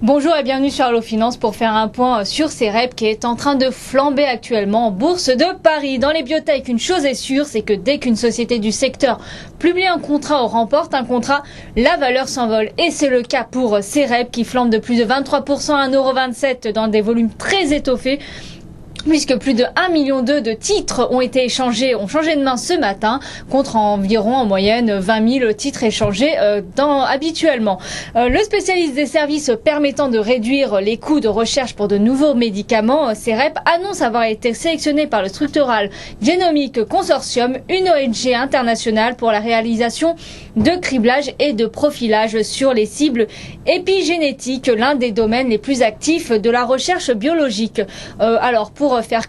Bonjour et bienvenue sur Allo Finance pour faire un point sur CEREP qui est en train de flamber actuellement en bourse de Paris. Dans les biotech, une chose est sûre, c'est que dès qu'une société du secteur publie un contrat ou remporte un contrat, la valeur s'envole. Et c'est le cas pour CEREP qui flambe de plus de 23% à 1,27 € dans des volumes très étoffés, puisque plus de 1,2 million de titres ont changé de main ce matin, contre environ en moyenne 20 000 titres échangés habituellement. Le spécialiste des services permettant de réduire les coûts de recherche pour de nouveaux médicaments, CEREP, annonce avoir été sélectionné par le Structural Genomics Consortium, une ONG internationale pour la réalisation de criblage et de profilage sur les cibles épigénétiques, l'un des domaines les plus actifs de la recherche biologique. Alors, pour faire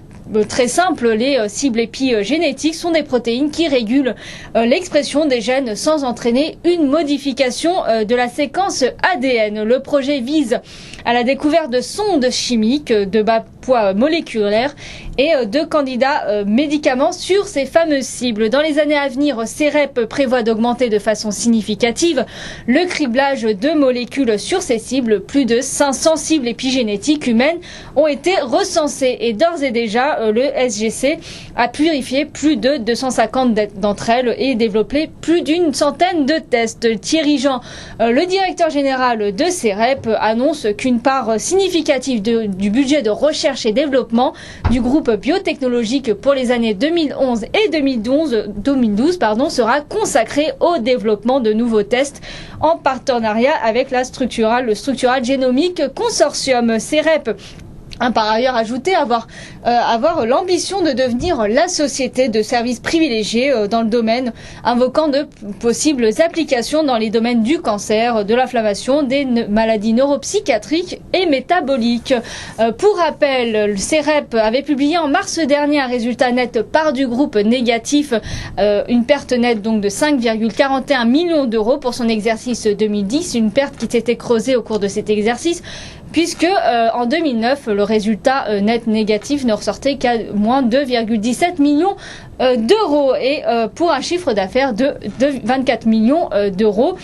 très simple, les cibles épigénétiques sont des protéines qui régulent l'expression des gènes sans entraîner une modification de la séquence ADN. Le projet vise à la découverte de sondes chimiques de bas poids moléculaire et de candidats médicaments sur ces fameuses cibles. Dans les années à venir, CEREP prévoit d'augmenter de façon significative le criblage de molécules sur ces cibles. Plus de 500 cibles épigénétiques humaines ont été recensées et d'ores et déjà, le SGC a purifié plus de 250 d'entre elles et développé plus d'une centaine de tests. Thierry Jean, le directeur général de CEREP, annonce qu'une part significative du budget de recherche et développement du groupe biotechnologique pour les années 2011 et 2012 sera consacrée au développement de nouveaux tests en partenariat avec le Structural Genomics Consortium. CEREP par ailleurs ajouté avoir l'ambition de devenir la société de services privilégiés dans le domaine, invoquant de possibles applications dans les domaines du cancer, de l'inflammation, des maladies neuropsychiatriques et métaboliques. Pour rappel, le CEREP avait publié en mars dernier un résultat net part du groupe négatif, une perte nette donc de 5,41 millions d'euros pour son exercice 2010, une perte qui s'était creusée au cours de cet exercice, puisque en 2009, le résultat net négatif ne ressortait qu'à moins 2,17 millions d'euros et pour un chiffre d'affaires de 24 millions d'euros,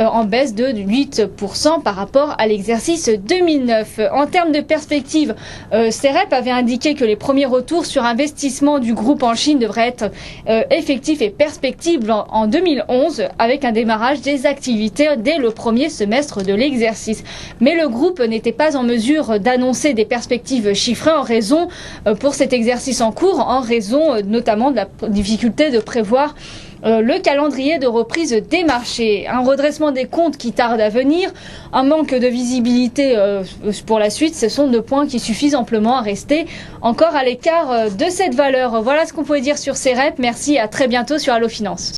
en baisse de 8% par rapport à l'exercice 2009. En termes de perspective, CEREP avait indiqué que les premiers retours sur investissement du groupe en Chine devraient être effectifs et perspectives en 2011, avec un démarrage des activités dès le premier semestre de l'exercice. Mais le groupe n'était pas en mesure d'annoncer des perspectives chiffrées pour cet exercice en cours, en raison notamment de la difficulté de prévoir le calendrier de reprise des marchés, un redressement des comptes qui tarde à venir, un manque de visibilité pour la suite, ce sont 2 points qui suffisent amplement à rester encore à l'écart de cette valeur. Voilà ce qu'on pouvait dire sur CEREP. Merci, à très bientôt sur Allo Finance.